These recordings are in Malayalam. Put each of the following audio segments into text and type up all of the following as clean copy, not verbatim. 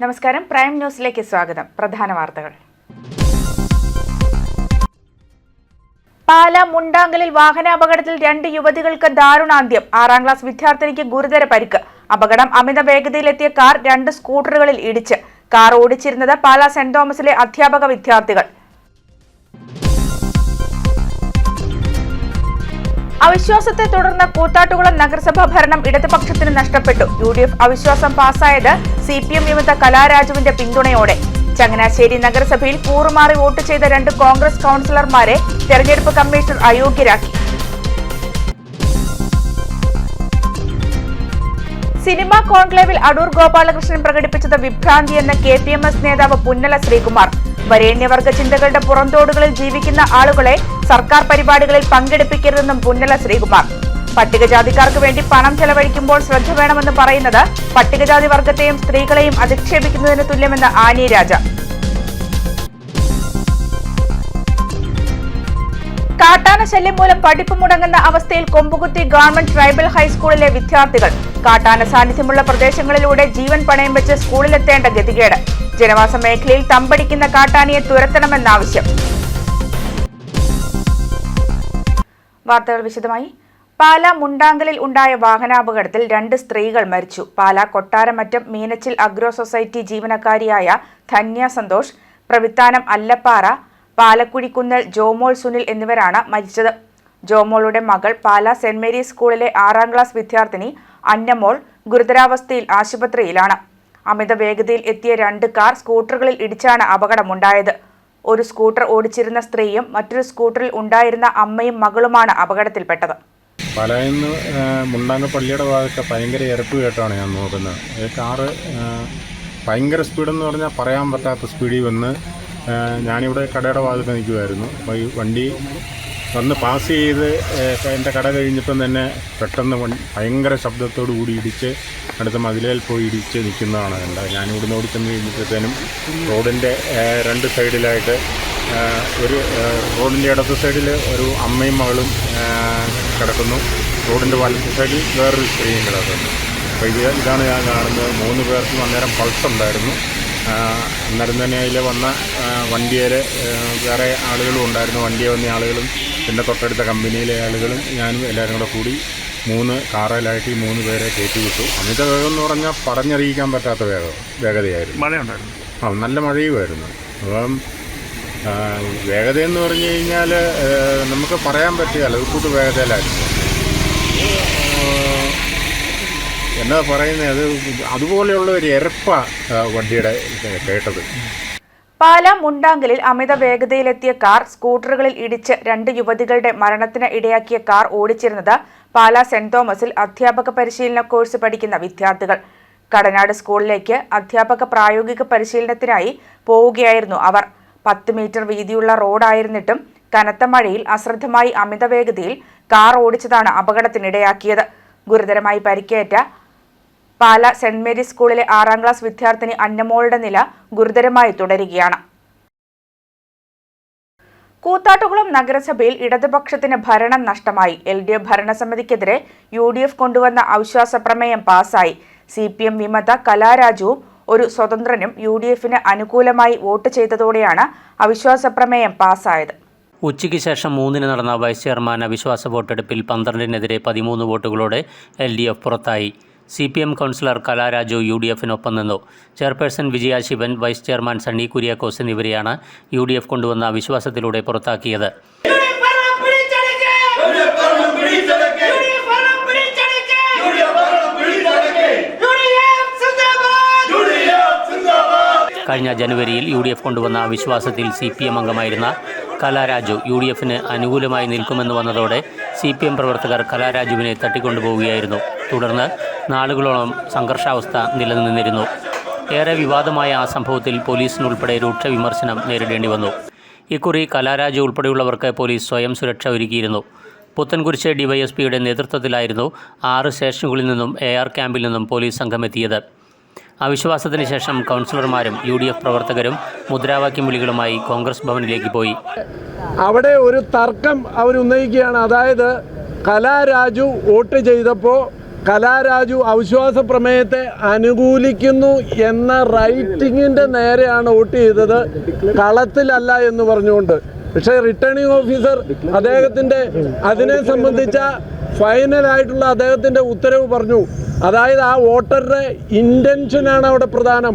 നമസ്കാരം, പ്രൈം ന്യൂസിലേക്ക് സ്വാഗതം. പ്രധാന വാർത്തകൾ. പാലാ മുണ്ടാങ്കലിൽ വാഹനാപകടത്തിൽ 2 യുവതികൾക്ക് ദാരുണാന്ത്യം. 6ാം ക്ലാസ് വിദ്യാർത്ഥിനിക്ക് ഗുരുതര പരിക്ക്. അപകടം അമിത വേഗതയിലെത്തിയ കാർ 2 സ്കൂട്ടറുകളിൽ ഇടിച്ച്. കാർ ഓടിച്ചിരുന്നത് പാലാ സെന്റ് തോമസിലെ അധ്യാപക വിദ്യാർത്ഥികൾ. അവിശ്വാസത്തെ തുടർന്ന് കൂത്താട്ടുകുളം നഗരസഭാ ഭരണം ഇടതുപക്ഷത്തിന് നഷ്ടപ്പെട്ടു. UDF അവിശ്വാസം പാസായത് CPM വിമത കലാരാജുവിന്റെ പിന്തുണയോടെ. ചങ്ങനാശ്ശേരി നഗരസഭയിൽ കൂറുമാറി വോട്ട് ചെയ്ത 2 കോൺഗ്രസ് കൗൺസിലർമാരെ തെരഞ്ഞെടുപ്പ് കമ്മീഷണർ അയോഗ്യരാക്കി. സിനിമാ കോൺക്ലേവിൽ അടൂർ ഗോപാലകൃഷ്ണൻ പ്രകടിപ്പിച്ചത് വിഭ്രാന്തിയെന്ന് KPMS നേതാവ് പുന്നല ശ്രീകുമാർ. വരേണ്യവർഗ ചിന്തകളുടെ പുറന്തോടുകളിൽ ജീവിക്കുന്ന ആളുകളെ സർക്കാർ പരിപാടികളിൽ പങ്കെടുപ്പിക്കരുതെന്നും പുന്നല ശ്രീകുമാർ. പട്ടികജാതിക്കാർക്ക് വേണ്ടി പണം ചെലവഴിക്കുമ്പോൾ ശ്രദ്ധ വേണമെന്ന് പറയുന്നത് പട്ടികജാതി വർഗത്തെയും സ്ത്രീകളെയും അധിക്ഷേപിക്കുന്നതിന് തുല്യമെന്ന് ആനി രാജ. കാട്ടാന ശല്യം മൂലം പഠിപ്പ് മുടങ്ങുന്ന അവസ്ഥയിൽ കൊമ്പുകുത്തി ഗവൺമെന്റ് ട്രൈബൽ ഹൈസ്കൂളിലെ വിദ്യാർത്ഥികൾ. കാട്ടാന സാന്നിധ്യമുള്ള പ്രദേശങ്ങളിലൂടെ ജീവൻ പണയം വെച്ച് സ്കൂളിലെത്തേണ്ട ഗതികേട്. ജനവാസ മേഖലയിൽ തമ്പടിക്കുന്ന കാട്ടാനയെ തുരത്തണമെന്നാവശ്യം. വാർത്തകൾ വിശദമായി. പാലാ മുണ്ടാങ്കലിൽ ഉണ്ടായ വാഹനാപകടത്തിൽ 2 സ്ത്രീകൾ മരിച്ചു. പാലാ കൊട്ടാരമറ്റം മീനച്ചിൽ അഗ്രോ സൊസൈറ്റി ജീവനക്കാരിയായ ധന്യ സന്തോഷ്, പ്രവിത്താനം അല്ലപ്പാറ, പാലക്കുഴിക്കുന്നൽ ജോമോൾ സുനിൽ എന്നിവരാണ് മരിച്ചത്. ജോമോളുടെ മകൾ പാലാ സെന്റ് മേരീസ് സ്കൂളിലെ 6ാം ക്ലാസ് വിദ്യാർത്ഥിനി അന്നമോൾ ഗുരുതരാവസ്ഥയിൽ ആശുപത്രിയിലാണ്. അമിത വേഗതയിൽ എത്തിയ 2 കാർ സ്കൂട്ടറുകളിൽ ഇടിച്ചാണ് അപകടമുണ്ടായത്. ഒരു സ്കൂട്ടർ ഓടിച്ചിരുന്ന സ്ത്രീയും മറ്റൊരു സ്കൂട്ടറിൽ ഉണ്ടായിരുന്ന അമ്മയും മകളുമാണ് അപകടത്തിൽപ്പെട്ടത്. പാലായിൽ നിന്ന് മുണ്ടാങ്കൽ പള്ളിയുടെ ഭാഗത്ത് ഭയങ്കര ഇരപ്പ് കേട്ടാണ് ഞാൻ നോക്കുന്നത്. കാറ് ഭയങ്കര സ്പീഡെന്ന് പറഞ്ഞാൽ പറയാൻ പറ്റാത്ത സ്പീഡിൽ വന്ന് ഞാനിവിടെ കടയുടെ ഭാഗത്ത് നിൽക്കുമായിരുന്നു. അപ്പോൾ ഈ വണ്ടി വന്ന് പാസ് ചെയ്ത് എൻ്റെ കട കഴിഞ്ഞപ്പം തന്നെ പെട്ടെന്ന് ഭയങ്കര ശബ്ദത്തോടു കൂടി ഇടിച്ച് അടുത്ത മതിലേൽ പോയി ഇടിച്ച് നിൽക്കുന്നതാണ് കണ്ടത്. ഞാനിവിടുന്ന് ഓടിച്ചെന്ന് കഴിഞ്ഞപ്പോഴത്തേനും റോഡിൻ്റെ 2 സൈഡിലായിട്ട് ഒരു റോഡിൻ്റെ ഇടത്ത് സൈഡിൽ ഒരു അമ്മയും മകളും കിടക്കുന്നു. റോഡിൻ്റെ വലത്ത് സൈഡിൽ വേറൊരു സ്ത്രീയും കിടക്കുന്നു. അപ്പോൾ ഇതാണ് ഞാൻ കാണുന്നത്. 3 പേർക്കും അന്നേരം പൾസ് ഉണ്ടായിരുന്നു. അന്നേരം തന്നെ അതിൽ വന്ന വണ്ടിയിൽ വേറെ ആളുകളും ഉണ്ടായിരുന്നു. വണ്ടിയെ വന്ന ആളുകളും പിന്നെ തൊട്ടടുത്ത കമ്പനിയിലെ ആളുകളും ഞാനും എല്ലാവരും കൂടി 3 കാറിലായിട്ട് ഈ 3 പേരെ കയറ്റി വിട്ടു. അമിത വേഗം എന്ന് പറഞ്ഞാൽ പറഞ്ഞറിയിക്കാൻ പറ്റാത്ത വേഗതയായിരുന്നു. മഴയുണ്ടായിരുന്നു. നല്ല മഴയുമായിരുന്നു. അപ്പം വേഗതയെന്ന് പറഞ്ഞു കഴിഞ്ഞാൽ നമുക്ക് പറയാൻ പറ്റുകയില്ല. ഒരു കൂട്ട് വേഗതയിലായിരുന്നു. എന്നാ പറയുന്നത്, അതുപോലെയുള്ള ഒരു എരപ്പ വണ്ടിയുടെ കേട്ടത്. പാലാ മുണ്ടാങ്കലിൽ അമിത വേഗതയിലെത്തിയ കാർ സ്കൂട്ടറുകളിൽ ഇടിച്ച് 2 യുവതികളുടെ മരണത്തിന് ഇടയാക്കിയ കാർ ഓടിച്ചിരുന്നത് പാലാ സെന്റ് തോമസിൽ അധ്യാപക പരിശീലന കോഴ്സ് പഠിക്കുന്ന വിദ്യാർത്ഥികൾ. കടനാട് സ്കൂളിലേക്ക് അധ്യാപക പ്രായോഗിക പരിശീലനത്തിനായി പോവുകയായിരുന്നു അവർ. 10 മീറ്റർ വീതിയുള്ള റോഡായിരുന്നിട്ടും കനത്ത മഴയിൽ അശ്രദ്ധമായി അമിത വേഗതയിൽ കാർ ഓടിച്ചതാണ് അപകടത്തിനിടയാക്കിയത്. ഗുരുതരമായി പരിക്കേറ്റ പാലാ സെന്റ് മേരീസ് സ്കൂളിലെ 6ാം ക്ലാസ് വിദ്യാർത്ഥിനി അന്നമോളുടെ നില ഗുരുതരമായി തുടരുകയാണ്. കൂത്താട്ടുകുളം നഗരസഭയിൽ ഇടതുപക്ഷത്തിന് ഭരണം നഷ്ടമായി. LDF ഭരണസമിതിക്കെതിരെ UDF കൊണ്ടുവന്ന അവിശ്വാസ പ്രമേയം പാസായി. CPM വിമത കലാരാജുവും ഒരു സ്വതന്ത്രനും UDFന് അനുകൂലമായി വോട്ട് ചെയ്തതോടെയാണ് അവിശ്വാസ പ്രമേയം പാസായത്. ഉച്ചയ്ക്ക് ശേഷം 3-ന് നടന്ന വൈസ് ചെയർമാൻ അവിശ്വാസ വോട്ടെടുപ്പിൽ 12-നെതിരെ 13 വോട്ടുകളോടെ LDF പുറത്തായി. CPM കൗൺസിലർ കലാരാജു UDFനൊപ്പം നിന്നു. ചെയർപേഴ്സൺ വിജയ ശിവൻ, വൈസ് ചെയർമാൻ സണ്ണി കുര്യാക്കോസ് എന്നിവരെയാണ് UDF കൊണ്ടുവന്ന അവിശ്വാസത്തിലൂടെ പുറത്താക്കിയത്. കഴിഞ്ഞ ജനുവരിയിൽ UDF കൊണ്ടുവന്ന അവിശ്വാസത്തിൽ CPM അംഗമായിരുന്ന കലാരാജു UDFന് അനുകൂലമായി നിൽക്കുമെന്ന് വന്നതോടെ CPM പ്രവർത്തകർ കലാരാജുവിനെ തട്ടിക്കൊണ്ടുപോവുകയായിരുന്നു. തുടർന്ന് നാളുകളോളം സംഘർഷാവസ്ഥ നിലനിന്നിരുന്നു. ഏറെ വിവാദമായ ആ സംഭവത്തിൽ പോലീസിനുൾപ്പെടെ രൂക്ഷ വിമർശനം നേരിടേണ്ടി വന്നു. ഇക്കുറി കലാരാജു ഉൾപ്പെടെയുള്ളവർക്ക് പോലീസ് സ്വയം സുരക്ഷ ഒരുക്കിയിരുന്നു. പുത്തൻകുരിശ് DYSPയുടെ നേതൃത്വത്തിലായിരുന്നു 6 സ്റ്റേഷനുകളിൽ നിന്നും AR ക്യാമ്പിൽ നിന്നും പോലീസ് സംഘം എത്തിയത്. അവിശ്വാസത്തിന് ശേഷം കൗൺസിലർമാരും UDF പ്രവർത്തകരും മുദ്രാവാക്യം വിളികളുമായി കോൺഗ്രസ് ഭവനിലേക്ക് പോയി. അവിടെ ഒരു തർക്കം അവർ ഉന്നയിക്കുകയാണ്. അതായത് കലാരാജു വോട്ട് ചെയ്തപ്പോൾ കലാരാജു അവിശ്വാസ പ്രമേയത്തെ അനുകൂലിക്കുന്നു എന്ന റൈറ്റിങ്ങിൻ്റെ നേരെയാണ് വോട്ട് ചെയ്തത്, കളത്തിലല്ല എന്ന് പറഞ്ഞുകൊണ്ട്. പക്ഷേ റിട്ടേണിംഗ് ഓഫീസർ അദ്ദേഹത്തിൻ്റെ അതിനെ സംബന്ധിച്ച ഫൈനലായിട്ടുള്ള അദ്ദേഹത്തിൻ്റെ ഉത്തരവ് പറഞ്ഞു. അതായത് ആ വോട്ടറുടെ ഇൻറ്റൻഷനാണ് അവിടെ പ്രധാനം.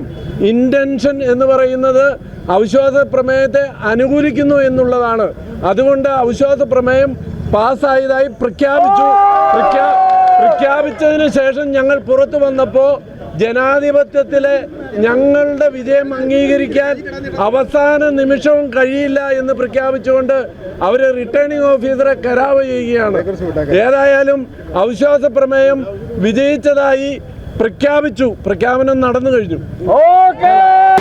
ഇൻറ്റൻഷൻ എന്ന് പറയുന്നത് അവിശ്വാസ പ്രമേയത്തെ അനുകൂലിക്കുന്നു എന്നുള്ളതാണ്. അതുകൊണ്ട് അവിശ്വാസ പ്രമേയം പാസ്സായതായി പ്രഖ്യാപിച്ചതിന് ശേഷം ഞങ്ങൾ പുറത്തു വന്നപ്പോൾ ജനാധിപത്യത്തിലെ ഞങ്ങളുടെ വിജയം അംഗീകരിക്കാൻ അവസാന നിമിഷവും കഴിയില്ല എന്ന് പ്രഖ്യാപിച്ചുകൊണ്ട് അവർ റിട്ടേണിംഗ് ഓഫീസറെ കരാവ് ചെയ്യുകയാണ്. ഏതായാലും അവിശ്വാസ പ്രമേയം വിജയിച്ചതായി പ്രഖ്യാപിച്ചു. പ്രഖ്യാപനം നടന്നു കഴിഞ്ഞു.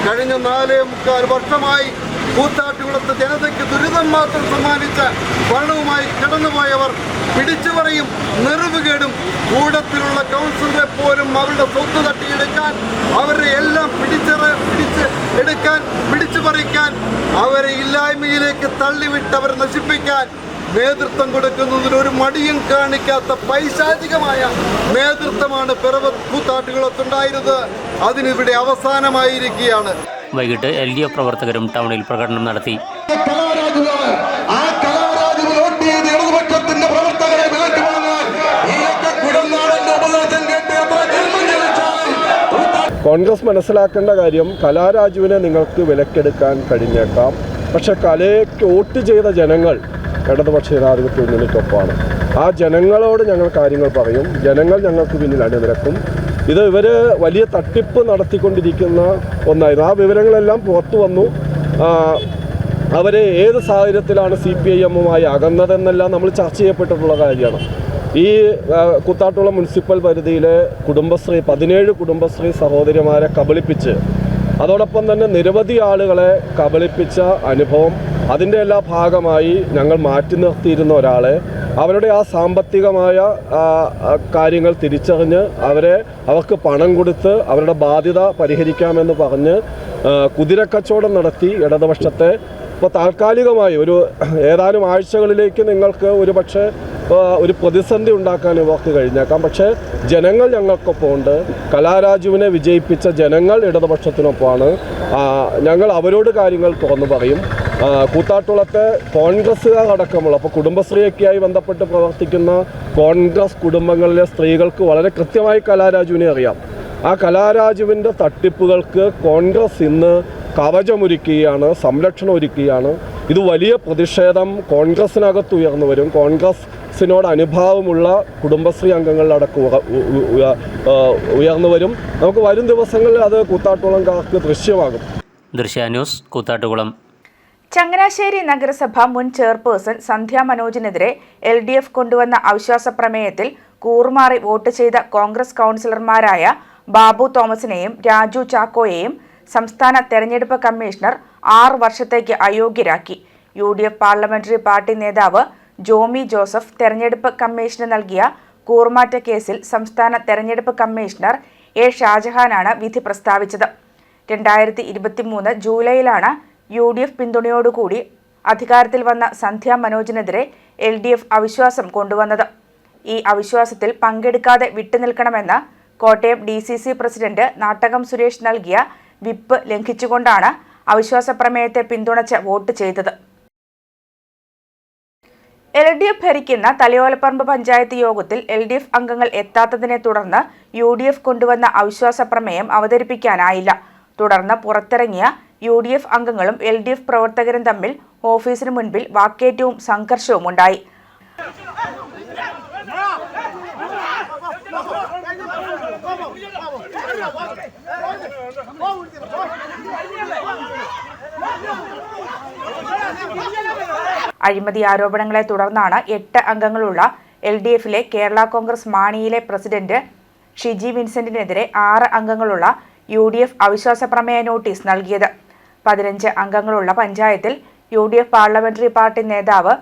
കഴിഞ്ഞ 4.25 വർഷമായി കൂത്താട്ടുകുളത്ത് ജനതയ്ക്ക് ദുരിതം മാത്രം സമ്മാനിച്ച ഭരണവുമായി കടന്നുപോയവർ പിടിച്ചു പറയും നെറിവുകേടും കൂടത്തിലുള്ള കൗൺസിലറെ പോലും അവരുടെ സ്വത്ത് തട്ടിയെടുക്കാൻ, അവരെ എല്ലാം പിടിച്ചു പറിക്കാൻ, അവരെ ഇല്ലായ്മയിലേക്ക് തള്ളിവിട്ട് അവരെ നശിപ്പിക്കാൻ നേതൃത്വം കൊടുക്കുന്നതിന് ഒരു മടിയും കാണിക്കാത്ത പൈശാചികമായ നേതൃത്വമാണ് പിറവത്ത് കൂത്താട്ടുകുളത്തുണ്ടായിരുന്നത്. അതിനിവിടെ അവസാനമായിരിക്കുകയാണ്. വൈകിട്ട് LDF പ്രവർത്തകരും ടൗണിൽ പ്രകടനം നടത്തി. കോൺഗ്രസ് മനസ്സിലാക്കേണ്ട കാര്യം, കലാരാജുവിനെ നിങ്ങൾക്ക് വിലക്കെടുക്കാൻ കഴിഞ്ഞേക്കാം, പക്ഷെ കലയ്ക്ക് വോട്ട് ചെയ്ത ജനങ്ങൾ ഇടതുപക്ഷ ജനാധിപത്യ മുന്നണിക്കൊപ്പമാണ്. ആ ജനങ്ങളോട് ഞങ്ങൾ കാര്യങ്ങൾ പറയും, ജനങ്ങൾ ഞങ്ങൾക്ക് പിന്നിൽ അണിനിരക്കും. ഇവർ വലിയ തട്ടിപ്പ് നടത്തിക്കൊണ്ടിരിക്കുന്ന ഒന്നായിരുന്നു. ആ വിവരങ്ങളെല്ലാം പുറത്തു വന്നു. അവർ ഏത് സാഹചര്യത്തിലാണ് CPIM-മായി അകന്നതെന്നെല്ലാം നമ്മൾ ചർച്ച ചെയ്യപ്പെട്ടിട്ടുള്ള കാര്യമാണ്. ഈ കൂത്താട്ടുകുളം മുനിസിപ്പൽ പരിധിയിലെ 17 കുടുംബശ്രീ സഹോദരിമാരെ കബളിപ്പിച്ച്, അതോടൊപ്പം തന്നെ നിരവധി ആളുകളെ കബളിപ്പിച്ച അനുഭവം, അതിൻ്റെ എല്ലാ ഭാഗമായി ഞങ്ങൾ മാറ്റി നിർത്തിയിരുന്ന ഒരാളെ അവരുടെ ആ സാമ്പത്തികമായ കാര്യങ്ങൾ തിരിച്ചറിഞ്ഞ് അവർക്ക് പണം കൊടുത്ത് അവരുടെ ബാധ്യത പരിഹരിക്കാമെന്ന് പറഞ്ഞ് കുതിരക്കച്ചവടം നടത്തി ഇടതുപക്ഷത്തെ ഇപ്പോൾ താൽക്കാലികമായി ഏതാനും ആഴ്ചകളിലേക്ക് നിങ്ങൾക്ക് ഒരുപക്ഷെ ഒരു പ്രതിസന്ധി ഉണ്ടാക്കാൻ ഇവർക്ക് കഴിഞ്ഞേക്കാം. പക്ഷേ ജനങ്ങൾ ഞങ്ങൾക്കൊപ്പമുണ്ട്. കലാരാജുവിനെ വിജയിപ്പിച്ച ജനങ്ങൾ ഇടതുപക്ഷത്തിനൊപ്പമാണ്. ഞങ്ങൾ അവരോട് കാര്യങ്ങൾ തുറന്നു പറയും. കൂത്താട്ടുകുളത്തെ കോൺഗ്രസ്സുകാർ അടക്കമുള്ള, അപ്പോൾ കുടുംബശ്രീയൊക്കെയായി ബന്ധപ്പെട്ട് പ്രവർത്തിക്കുന്ന കോൺഗ്രസ് കുടുംബങ്ങളിലെ സ്ത്രീകൾക്ക് വളരെ കൃത്യമായി കലാരാജുവിനെ അറിയാം. ആ കലാരാജുവിൻ്റെ തട്ടിപ്പുകൾക്ക് കോൺഗ്രസ് ഇന്ന് കവചമൊരുക്കുകയാണ്, സംരക്ഷണം ഒരുക്കുകയാണ്. ഇത് വലിയ പ്രതിഷേധം കോൺഗ്രസിനകത്ത് ഉയർന്നു വരും. കോൺഗ്രസിനോട് അനുഭാവമുള്ള കുടുംബശ്രീ അംഗങ്ങളിലടക്കം ഉയർന്നു വരും. നമുക്ക് വരും ദിവസങ്ങളിൽ അത് കൂത്താട്ടുകുളംകാർക്ക് ദൃശ്യമാകും. ദൃശ്യ ന്യൂസ്, കൂത്താട്ടുകുളം. ചങ്ങനാശ്ശേരി നഗരസഭ മുൻ ചെയർപേഴ്സൺ സന്ധ്യ മനോജിനെതിരെ LDF കൊണ്ടുവന്ന അവിശ്വാസ പ്രമേയത്തിൽ കൂറുമാറി വോട്ട് ചെയ്ത കോൺഗ്രസ് കൗൺസിലർമാരായ ബാബു തോമസിനെയും രാജു ചാക്കോയെയും സംസ്ഥാന തെരഞ്ഞെടുപ്പ് കമ്മീഷണർ 6 വർഷത്തേക്ക് അയോഗ്യരാക്കി. UDF പാർലമെന്ററി പാർട്ടി നേതാവ് ജോമി ജോസഫ് തെരഞ്ഞെടുപ്പ് കമ്മീഷന് നൽകിയ കൂറുമാറ്റ കേസിൽ സംസ്ഥാന തെരഞ്ഞെടുപ്പ് കമ്മീഷണർ A ഷാജഹാനാണ് വിധി പ്രസ്താവിച്ചത്. 2023 ജൂലൈയിലാണ് UDF പിന്തുണയോടുകൂടി അധികാരത്തിൽ വന്ന സന്ധ്യ മനോജിനെതിരെ LDF അവിശ്വാസം കൊണ്ടുവന്നത്. ഈ അവിശ്വാസത്തിൽ പങ്കെടുക്കാതെ വിട്ടുനിൽക്കണമെന്ന് കോട്ടയം DCC പ്രസിഡന്റ് നാട്ടകം സുരേഷ് നൽകിയ വിപ്പ് ലംഘിച്ചുകൊണ്ടാണ് അവിശ്വാസ പ്രമേയത്തെ പിന്തുണച്ച് വോട്ട് ചെയ്തത്. LDF ഭരിക്കുന്ന തലയോലപ്പറമ്പ് പഞ്ചായത്ത് യോഗത്തിൽ LDF അംഗങ്ങൾ എത്താത്തതിനെ തുടർന്ന് UDF കൊണ്ടുവന്ന അവിശ്വാസ പ്രമേയം അവതരിപ്പിക്കാനായില്ല. തുടർന്ന് പുറത്തിറങ്ങിയ UDF അംഗങ്ങളും LDF പ്രവർത്തകരും തമ്മിൽ ഓഫീസിന് മുൻപിൽ വാക്കേറ്റവും സംഘർഷവും ഉണ്ടായി. അഴിമതി ആരോപണങ്ങളെ തുടർന്നാണ് 8 അംഗങ്ങളുള്ള LDFിലെ കേരള കോൺഗ്രസ് മാണിയിലെ പ്രസിഡന്റ് ഷിജി വിൻസെന്റിനെതിരെ 6 അംഗങ്ങളുള്ള UDF അവിശ്വാസ പ്രമേയ നോട്ടീസ് നൽകിയത്. 15 അംഗങ്ങളുള്ള പഞ്ചായത്തിൽ UDF പാർലമെന്ററി പാർട്ടി നേതാവ്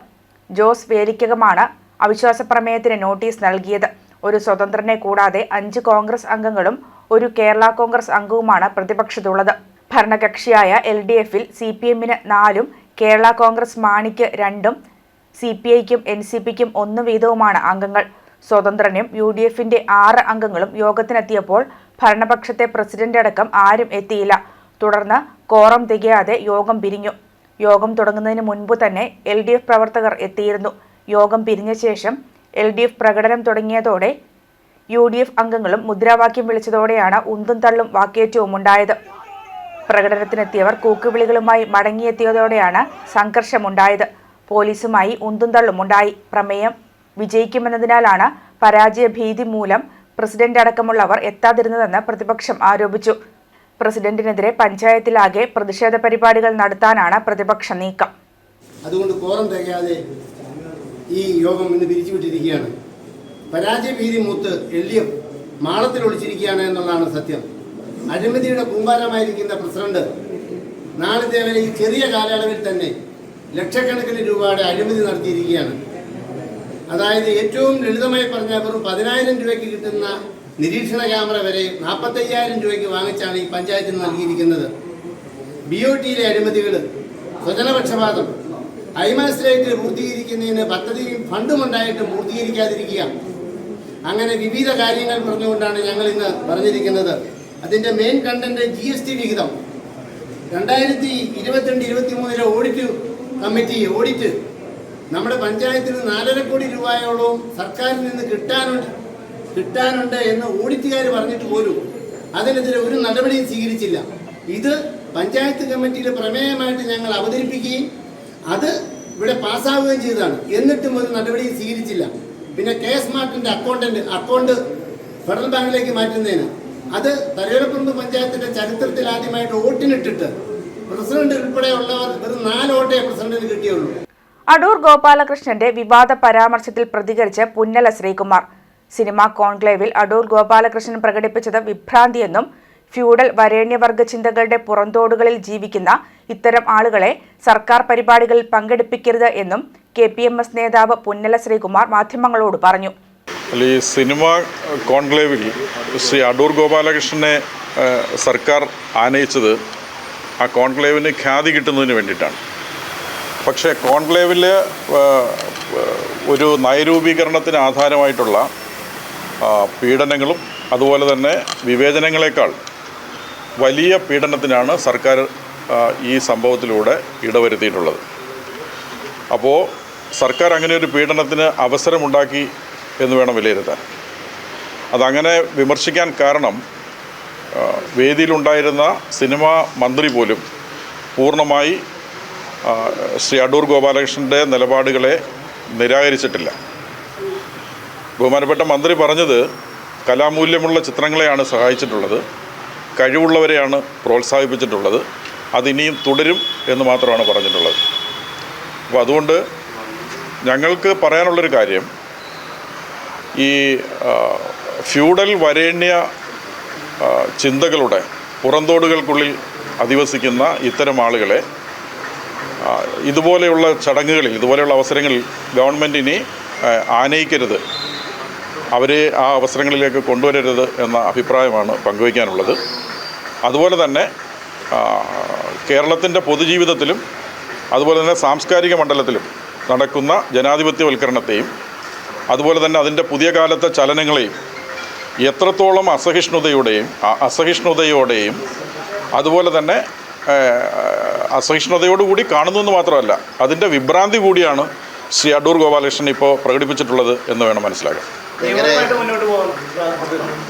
ജോസ് വേലിക്കകമാണ് അവിശ്വാസ പ്രമേയത്തിന് നോട്ടീസ് നൽകിയത്. ഒരു സ്വതന്ത്രനെ കൂടാതെ 5 കോൺഗ്രസ് അംഗങ്ങളും ഒരു കേരള കോൺഗ്രസ് അംഗവുമാണ് പ്രതിപക്ഷത്തുള്ളത്. ഭരണകക്ഷിയായ LDFിൽ CPM-ന് 4, കേരള കോൺഗ്രസ് മാണിക്ക് 2, CPI-ക്കും NCP-ക്കും 1 വീതവുമാണ് അംഗങ്ങൾ. സ്വതന്ത്രനും UDFന്റെ 6 അംഗങ്ങളും യോഗത്തിനെത്തിയപ്പോൾ ഭരണപക്ഷത്തെ പ്രസിഡന്റ് അടക്കം ആരും എത്തിയില്ല. തുടർന്ന് കോറം തികയാതെ യോഗം പിരിഞ്ഞു. യോഗം തുടങ്ങുന്നതിന് മുൻപ് തന്നെ LDF പ്രവർത്തകർ എത്തിയിരുന്നു. യോഗം പിരിഞ്ഞ ശേഷം LDF പ്രകടനം തുടങ്ങിയതോടെ UDF അംഗങ്ങളും മുദ്രാവാക്യം വിളിച്ചതോടെയാണ് ഉന്തും തള്ളും വാക്കേറ്റവും ഉണ്ടായത്. പ്രകടനത്തിനെത്തിയവർ കൂക്കുവിളികളുമായി മടങ്ങിയെത്തിയതോടെയാണ് സംഘർഷമുണ്ടായത്. പോലീസുമായി ഉന്തും തള്ളുമുണ്ടായി. പ്രമേയം വിജയിക്കുമെന്നതിനാലാണ് പരാജയ ഭീതി മൂലം പ്രസിഡന്റ് അടക്കമുള്ളവർ എത്താതിരുന്നതെന്ന് പ്രതിപക്ഷം ആരോപിച്ചു. പ്രസിഡന്റിനെതിരെ പഞ്ചായത്തിലാകെ പ്രതിഷേധ പരിപാടികൾ നടത്താനാണ് പ്രതിപക്ഷ നീക്കം. അതുകൊണ്ട് കോറം തികയാതെ ഈ യോഗം ഇന്ന് പിരിച്ചുവിട്ടിരിക്കുകയാണ്. പരാജയ ഭീതി മൂത്ത് LDF മാളത്തിൽ ഒളിച്ചിരിക്കുകയാണ് എന്നുള്ളതാണ് സത്യം. അഴിമതിയുടെ കൂമ്പാരമായിരിക്കുന്ന പ്രസിഡന്റ് നാളത്തെ വരെ ഈ ചെറിയ കാലയളവിൽ തന്നെ ലക്ഷക്കണക്കിന് രൂപയുടെ അഴിമതി നടത്തിയിരിക്കുകയാണ്. അതായത് ഏറ്റവും ലളിതമായി പറഞ്ഞാൽ വെറും 10,000 രൂപയ്ക്ക് കിട്ടുന്ന നിരീക്ഷണ ക്യാമറ വരെ 45,000 രൂപയ്ക്ക് വാങ്ങിച്ചാണ് ഈ പഞ്ചായത്തിന് നൽകിയിരിക്കുന്നത്. BOTയിലെ അഴിമതികൾ, സ്വജനപക്ഷപാതം, ഹൈമാസ്ലേറ്റ് പൂർത്തീകരിക്കുന്നതിന് പദ്ധതിയും ഫണ്ടും ഉണ്ടായിട്ട് പൂർത്തീകരിക്കാതിരിക്കുക, അങ്ങനെ വിവിധ കാര്യങ്ങൾ പറഞ്ഞുകൊണ്ടാണ് ഞങ്ങൾ ഇന്ന് പറഞ്ഞിരിക്കുന്നത്. അതിൻ്റെ മെയിൻ കണ്ടന്റ് GST വിഹിതം 2022-23 ഓഡിറ്റ് കമ്മിറ്റി ഓഡിറ്റ് നമ്മുടെ പഞ്ചായത്തിന് 4.5 കോടി രൂപയോളം സർക്കാരിൽ നിന്ന് കിട്ടാനുണ്ട് എന്ന് ഓഡിറ്റുകാർ പറഞ്ഞിട്ട് പോലും അതിനെതിരെ ഒരു നടപടിയും സ്വീകരിച്ചില്ല. ഇത് പഞ്ചായത്ത് കമ്മിറ്റിയിലെ പ്രമേയമായിട്ട് ഞങ്ങൾ അവതരിപ്പിക്കുകയും അത് ഇവിടെ പാസ്സാവുകയും ചെയ്തതാണ്. എന്നിട്ടും ഒരു നടപടിയും സ്വീകരിച്ചില്ല. പിന്നെ സ്മാർട്ടിൻ്റെ അക്കൗണ്ട് ഫെഡറൽ ബാങ്കിലേക്ക് മാറ്റുന്നതിന് അത് തലയോലപ്പറമ്പ് പഞ്ചായത്തിൻ്റെ ചരിത്രത്തിൽ ആദ്യമായിട്ട് വോട്ടിനിട്ടിട്ട് പ്രസിഡന്റ് ഉൾപ്പെടെയുള്ളവർ വെറും 4 വോട്ടേ പ്രസിഡന്റിന് കിട്ടിയുള്ളൂ. അടൂർ ഗോപാലകൃഷ്ണന്റെ വിവാദ പരാമർശത്തിൽ പ്രതികരിച്ച് പുന്നല ശ്രീകുമാർ. സിനിമാ കോൺക്ലേവിൽ അടൂർ ഗോപാലകൃഷ്ണൻ പ്രകടിപ്പിച്ചത് വിഭ്രാന്തിയെന്നും ഫ്യൂഡൽ വരേണ്യവർഗ ചിന്തകളുടെ പുറന്തോടുകളിൽ ജീവിക്കുന്ന ഇത്തരം ആളുകളെ സർക്കാർ പരിപാടികളിൽ പങ്കെടുപ്പിക്കരുത് എന്നും KPMS നേതാവ് പുന്നല ശ്രീകുമാർ മാധ്യമങ്ങളോട് പറഞ്ഞു. ഈ സിനിമാ കോൺക്ലേവിൽ ശ്രീ അടൂർ ഗോപാലകൃഷ്ണനെ സർക്കാർ ആനയിച്ചത് ആ കോൺക്ലേവിന് ഖ്യാതി കിട്ടുന്നതിന് വേണ്ടിയിട്ടാണ്. പക്ഷേ കോൺക്ലേവിൽ ഒരു നയരൂപീകരണത്തിന് ആധാരമായിട്ടുള്ള പീഡനങ്ങളും അതുപോലെ തന്നെ വിവേചനങ്ങളെക്കാൾ വലിയ പീഡനത്തിനാണ് സർക്കാർ ഈ സംഭവത്തിലൂടെ ഇടവരുത്തിയിട്ടുള്ളത്. അപ്പോൾ സർക്കാർ അങ്ങനെ ഒരു പീഡനത്തിന് അവസരമുണ്ടാക്കി എന്ന് വേണം വിലയിരുത്താൻ. അതങ്ങനെ വിമർശിക്കാൻ കാരണം വേദിയിലുണ്ടായിരുന്ന സിനിമാ മന്ത്രി പോലും പൂർണ്ണമായി ശ്രീ അടൂർ ഗോപാലകൃഷ്ണൻ്റെ നിലപാടുകളെ നിരാകരിച്ചിട്ടില്ല. ബഹുമാനപ്പെട്ട മന്ത്രി പറഞ്ഞത് കലാമൂല്യമുള്ള ചിത്രങ്ങളെയാണ് സഹായിച്ചിട്ടുള്ളത്, കഴിവുള്ളവരെയാണ് പ്രോത്സാഹിപ്പിച്ചിട്ടുള്ളത്, അതിനിയും തുടരും എന്ന് മാത്രമാണ് പറഞ്ഞിട്ടുള്ളത്. അപ്പോൾ അതുകൊണ്ട് ഞങ്ങൾക്ക് പറയാനുള്ളൊരു കാര്യം, ഈ ഫ്യൂഡൽ വരേണ്യ ചിന്തകളുടെ പുറന്തോടുകൾക്കുള്ളിൽ അധിവസിക്കുന്ന ഇത്തരം ആളുകളെ ഇതുപോലെയുള്ള ചടങ്ങുകളിൽ, ഇതുപോലെയുള്ള അവസരങ്ങളിൽ ഗവൺമെൻറ് ഇനി ആനയിക്കരുത്, അവരെ ആ അവസരങ്ങളിലേക്ക് കൊണ്ടുവരരുത് എന്ന അഭിപ്രായമാണ് പങ്കുവയ്ക്കാനുള്ളത്. അതുപോലെ തന്നെ കേരളത്തിൻ്റെ പൊതുജീവിതത്തിലും അതുപോലെ തന്നെ സാംസ്കാരിക മണ്ഡലത്തിലും നടക്കുന്ന ജനാധിപത്യവൽക്കരണത്തെയും അതുപോലെ തന്നെ അതിൻ്റെ പുതിയ കാലത്തെ ചലനങ്ങളെയും എത്രത്തോളം അസഹിഷ്ണുതയോടെയും അതുപോലെ തന്നെ അസഹിഷ്ണുതയോടുകൂടി കാണുന്നു മാത്രമല്ല, അതിൻ്റെ വിഭ്രാന്തി കൂടിയാണ് ശ്രീ അടൂർ ഗോപാലകൃഷ്ണൻ ഇപ്പോൾ പ്രകടിപ്പിച്ചിട്ടുള്ളത് എന്ന് വേണം മനസ്സിലാക്കാൻ.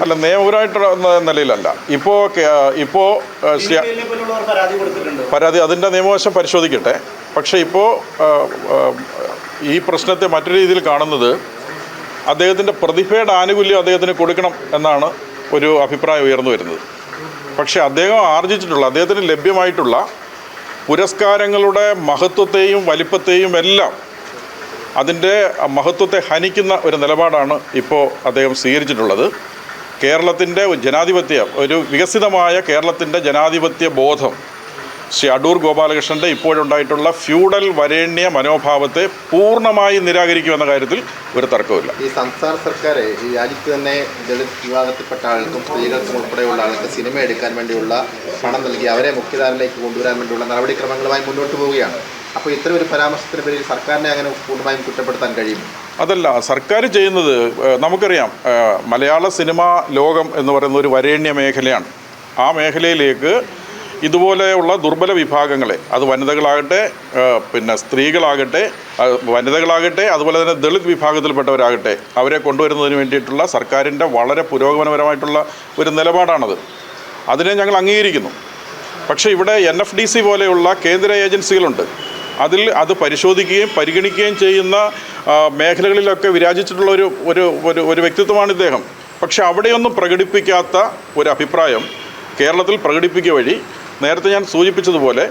അല്ല, നിയമപരമായിട്ടുള്ള നിലയിലല്ല. ഇപ്പോൾ പരാതി അതിൻ്റെ നിയമവശം പരിശോധിക്കട്ടെ. പക്ഷേ ഇപ്പോൾ ഈ പ്രശ്നത്തെ മറ്റൊരു രീതിയിൽ കാണുന്നത്, അദ്ദേഹത്തിൻ്റെ പ്രതിഭയുടെ ആനുകൂല്യം അദ്ദേഹത്തിന് കൊടുക്കണം എന്നാണ് ഒരു അഭിപ്രായം ഉയർന്നു വരുന്നത്. പക്ഷേ അദ്ദേഹത്തിന് ലഭ്യമായിട്ടുള്ള പുരസ്കാരങ്ങളുടെ മഹത്വത്തെയും വലിപ്പത്തെയും എല്ലാം, അതിൻ്റെ മഹത്വത്തെ ഹനിക്കുന്ന ഒരു നിലപാടാണ് ഇപ്പോൾ അദ്ദേഹം സ്വീകരിച്ചിട്ടുള്ളത്. കേരളത്തിൻ്റെ ഒരു വികസിതമായ കേരളത്തിൻ്റെ ജനാധിപത്യ ബോധം ശ്രീ അടൂർ ഗോപാലകൃഷ്ണൻ്റെ ഇപ്പോഴുണ്ടായിട്ടുള്ള ഫ്യൂഡൽ വരേണ്യ മനോഭാവത്തെ പൂർണ്ണമായി നിരാകരിക്കുമെന്ന കാര്യത്തിൽ ഒരു തർക്കവുമില്ല. ഈ സംസ്ഥാന സർക്കാർ ഈ രാജ്യത്ത് തന്നെ ദളിത് വിഭാഗത്തിൽപ്പെട്ട ആൾക്കും സ്ത്രീകൾക്കും ഉൾപ്പെടെയുള്ള ആൾക്ക് സിനിമ എടുക്കാൻ വേണ്ടിയുള്ള പണം നൽകി അവരെ മുഖ്യധാരയിലേക്ക് കൊണ്ടുവരാൻ വേണ്ടിയുള്ള നടപടിക്രമങ്ങളുമായി മുന്നോട്ട് പോവുകയാണ്. അപ്പോൾ ഇത്തരം ഒരു പരാമർശത്തിന് പേരിൽ സർക്കാരിനെ അങ്ങനെ പൂർണ്ണമായും കുറ്റപ്പെടുത്താൻ കഴിയും? അതല്ല സർക്കാർ ചെയ്യുന്നത്. നമുക്കറിയാം, മലയാള സിനിമാ ലോകം എന്ന് പറയുന്ന ഒരു വരേണ്യ മേഖലയാണ്. ആ മേഖലയിലേക്ക് ഇതുപോലെയുള്ള ദുർബല വിഭാഗങ്ങളെ, അത് വനിതകളാകട്ടെ, പിന്നെ സ്ത്രീകളാകട്ടെ, വനിതകളാകട്ടെ, അതുപോലെ തന്നെ ദളിത് വിഭാഗത്തിൽപ്പെട്ടവരാകട്ടെ, അവരെ കൊണ്ടുവരുന്നതിന് വേണ്ടിയിട്ടുള്ള സർക്കാരിൻ്റെ വളരെ പുരോഗമനപരമായിട്ടുള്ള ഒരു നിലപാടാണത്. അതിനെ ഞങ്ങൾ അംഗീകരിക്കുന്നു. പക്ഷേ ഇവിടെ NFDC പോലെയുള്ള കേന്ദ്ര ഏജൻസികളുണ്ട്. അത് പരിശോധിക്കുകയും പരിഗണിക്കുകയും ചെയ്യുന്ന മേഖലകളിലൊക്കെ വിരാജിച്ചിട്ടുള്ള ഒരു വ്യക്തിത്വമാണ് ഇദ്ദേഹം. പക്ഷെ അവിടെയൊന്നും പ്രകടിപ്പിക്കാത്ത ഒരു അഭിപ്രായം കേരളത്തിൽ പ്രകടിപ്പിക്കുക വഴി നേരത്തെ ഞാൻ സൂചിപ്പിച്ചതുപോലെ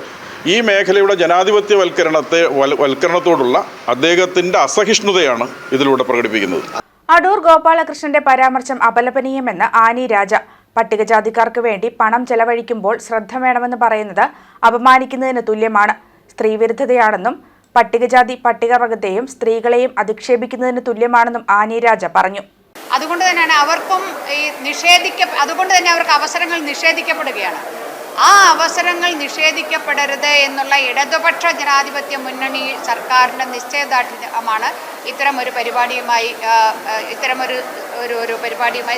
ഈ മേഖലയുടെ ജനാധിപത്യവൽക്കരണത്തോടുള്ള അദ്ദേഹത്തിൻ്റെ അസഹിഷ്ണുതയാണ് ഇതിലൂടെ പ്രകടിപ്പിക്കുന്നത്. അടൂർ ഗോപാലകൃഷ്ണന്റെ പരാമർശം അപലപനീയമെന്ന് ആനി രാജ. പട്ടികജാതിക്കാർക്ക് വേണ്ടി പണം ചെലവഴിക്കുമ്പോൾ ശ്രദ്ധ വേണമെന്ന് പറയുന്നത് അപമാനിക്കുന്നതിന് തുല്യമാണ്, സ്ത്രീവിരുദ്ധതയാണെന്നും പട്ടികജാതി പട്ടികവർഗത്തെയും സ്ത്രീകളെയും അധിക്ഷേപിക്കുന്നതിന് തുല്യമാണെന്നും ആനി രാജ പറഞ്ഞു. അതുകൊണ്ട് തന്നെയാണ് അവർക്കും അതുകൊണ്ട് തന്നെ അവർക്ക് അവസരങ്ങൾ നിഷേധിക്കപ്പെടുകയാണ്. ആ അവസരങ്ങൾ നിഷേധിക്കപ്പെടരുത് എന്നുള്ള ഇടതുപക്ഷ ജനാധിപത്യ മുന്നണി സർക്കാരിൻ്റെ നിശ്ചയദാർഢ്യമാണ് ഇത്തരമൊരു പരിപാടിയുമായി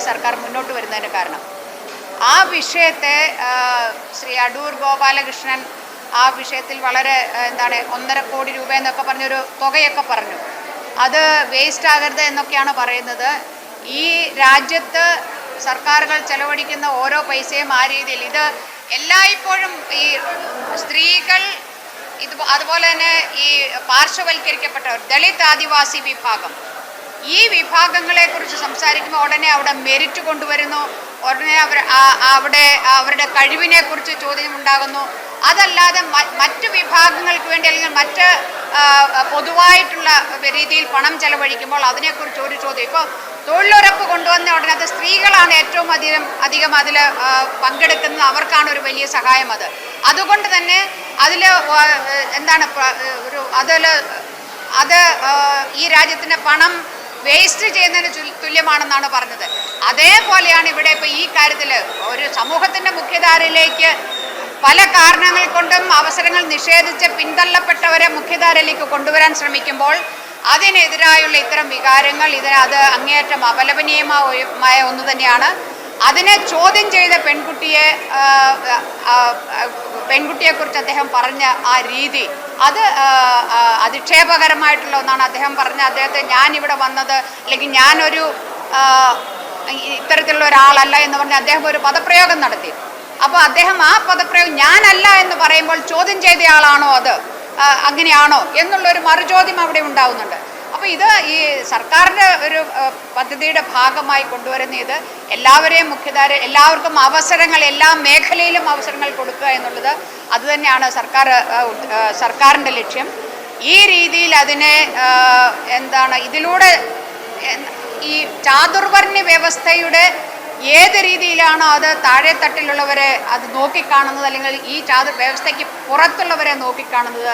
സർക്കാർ മുന്നോട്ട് വരുന്നതിന് കാരണം. ആ വിഷയത്തെ ശ്രീ അടൂർ ഗോപാലകൃഷ്ണൻ ആ വിഷയത്തിൽ വളരെ 1.5 കോടി രൂപ എന്നൊക്കെ പറഞ്ഞൊരു തുകയൊക്കെ പറഞ്ഞു. അത് വേസ്റ്റ് ആകരുത് എന്നൊക്കെയാണ് പറയുന്നത്. ഈ രാജ്യത്ത് സർക്കാരുകൾ ചെലവഴിക്കുന്ന ഓരോ പൈസയും ആ രീതിയിൽ ഇത് എല്ലായ്പ്പോഴും ഈ സ്ത്രീകൾ അതുപോലെ തന്നെ ഈ പാർശ്വവൽക്കരിക്കപ്പെട്ടവർ, ദളിത് ആദിവാസി വിഭാഗം, ഈ വിഭാഗങ്ങളെക്കുറിച്ച് സംസാരിക്കുമ്പോൾ ഉടനെ അവിടെ മെരിറ്റ് കൊണ്ടുവരുന്നു, ഉടനെ അവിടെ അവരുടെ കഴിവിനെക്കുറിച്ച് ചോദ്യമുണ്ടാകുന്നു. അതല്ലാതെ മറ്റു വിഭാഗങ്ങൾക്ക് വേണ്ടി അല്ലെങ്കിൽ മറ്റ് പൊതുവായിട്ടുള്ള രീതിയിൽ പണം ചെലവഴിക്കുമ്പോൾ അതിനെക്കുറിച്ച് ഒരു ചോദ്യം. ഇപ്പോൾ തൊഴിലുറപ്പ് കൊണ്ടുവന്ന ഉടനെ അത് സ്ത്രീകളാണ് ഏറ്റവും അധികം അതിൽ പങ്കെടുക്കുന്നത്, അവർക്കാണ് ഒരു വലിയ സഹായം. അതുകൊണ്ട് തന്നെ അതിൽ ഈ രാജ്യത്തിൻ്റെ പണം വേസ്റ്റ് ചെയ്യുന്നതിന് തുല്യമാണെന്നാണ് പറഞ്ഞത്. അതേപോലെയാണ് ഇവിടെ ഇപ്പോൾ ഈ കാര്യത്തിൽ ഒരു സമൂഹത്തിൻ്റെ മുഖ്യധാരയിലേക്ക് പല കാരണങ്ങൾ കൊണ്ടും അവസരങ്ങൾ നിഷേധിച്ച് പിന്തള്ളപ്പെട്ടവരെ മുഖ്യധാരയിലേക്ക് കൊണ്ടുവരാൻ ശ്രമിക്കുമ്പോൾ അതിനെതിരായുള്ള ഇത്തരം വികാരങ്ങൾ അത് അങ്ങേയറ്റം അപലപനീയമായ ഒന്ന് തന്നെയാണ്. അതിനെ ചോദ്യം ചെയ്ത പെൺകുട്ടിയെക്കുറിച്ച് അദ്ദേഹം പറഞ്ഞ ആ രീതി അത് അധിക്ഷേപകരമായിട്ടുള്ള ഒന്നാണ്. അദ്ദേഹം പറഞ്ഞ ഞാനിവിടെ വന്നത് അല്ലെങ്കിൽ ഞാനൊരു ഇത്തരത്തിലുള്ള ഒരാളല്ല എന്ന് പറഞ്ഞ് അദ്ദേഹം ഒരു പദപ്രയോഗം നടത്തി. അപ്പോൾ അദ്ദേഹം ആ പദപ്രയോഗം ഞാനല്ല എന്ന് പറയുമ്പോൾ ചോദ്യം ചെയ്തയാളാണോ അങ്ങനെയാണോ എന്നുള്ളൊരു മറുചോദ്യം അവിടെ ഉണ്ടാവുന്നുണ്ട്. അപ്പോൾ ഇത് ഈ സർക്കാരിൻ്റെ ഒരു പദ്ധതിയുടെ ഭാഗമായി കൊണ്ടുവരുന്ന ഇത് എല്ലാവരെയും മുഖ്യധാര എല്ലാവർക്കും അവസരങ്ങൾ എല്ലാ മേഖലയിലും അവസരങ്ങൾ കൊടുക്കുക എന്നുള്ളത് അതുതന്നെയാണ് സർക്കാരിൻ്റെ ലക്ഷ്യം. ഈ രീതിയിൽ അതിനെ ഇതിലൂടെ ഈ ചാതുർവർണ്ണ വ്യവസ്ഥയുടെ ഏത് രീതിയിലാണോ അത് താഴെത്തട്ടിലുള്ളവരെ അത് നോക്കിക്കാണുന്നത് അല്ലെങ്കിൽ ഈ വ്യവസ്ഥയ്ക്ക് പുറത്തുള്ളവരെ നോക്കിക്കാണുന്നത്,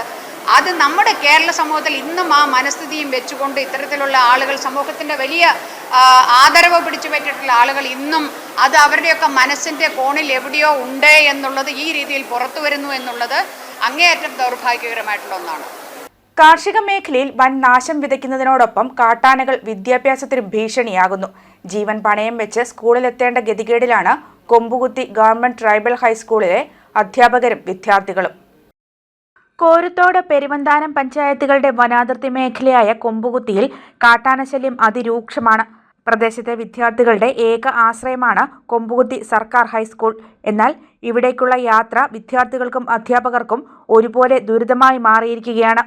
അത് നമ്മുടെ കേരള സമൂഹത്തിൽ ഇന്നും ആ മനസ്ഥിതിയും വെച്ചുകൊണ്ട് ഇത്തരത്തിലുള്ള ആളുകൾ സമൂഹത്തിൻ്റെ വലിയ ആദരവ് പിടിച്ചു പറ്റിയിട്ടുള്ള ആളുകൾ ഇന്നും അത് അവരുടെയൊക്കെ മനസ്സിൻ്റെ കോണിൽ എവിടെയോ ഉണ്ട് എന്നുള്ളത് ഈ രീതിയിൽ പുറത്തു വരുന്നു എന്നുള്ളത് അങ്ങേയറ്റം ദൗർഭാഗ്യകരമായിട്ടുള്ള ഒന്നാണ്. കാർഷിക മേഖലയിൽ വൻ നാശം വിതയ്ക്കുന്നതിനോടൊപ്പം കാട്ടാനകൾ വിദ്യാഭ്യാസത്തിന് ഭീഷണിയാകുന്നു. ജീവൻ പണയം വെച്ച് സ്കൂളിലെത്തേണ്ട ഗതികേടിലാണ് കൊമ്പുകുത്തി ഗവൺമെന്റ് ട്രൈബൽ ഹൈസ്കൂളിലെ അധ്യാപകരും വിദ്യാർത്ഥികളും. കോരുത്തോട് പെരുവന്താനം പഞ്ചായത്തുകളുടെ വനാതിർത്തി മേഖലയായ കൊമ്പുകുത്തിയിൽ കാട്ടാനശല്യം അതിരൂക്ഷമാണ്. പ്രദേശത്തെ വിദ്യാർത്ഥികളുടെ ഏക ആശ്രയമാണ് കൊമ്പുകുത്തി സർക്കാർ ഹൈസ്കൂൾ. എന്നാൽ ഇവിടേക്കുള്ള യാത്ര വിദ്യാർത്ഥികൾക്കും അധ്യാപകർക്കും ഒരുപോലെ ദുരിതമായി മാറിയിരിക്കുകയാണ്.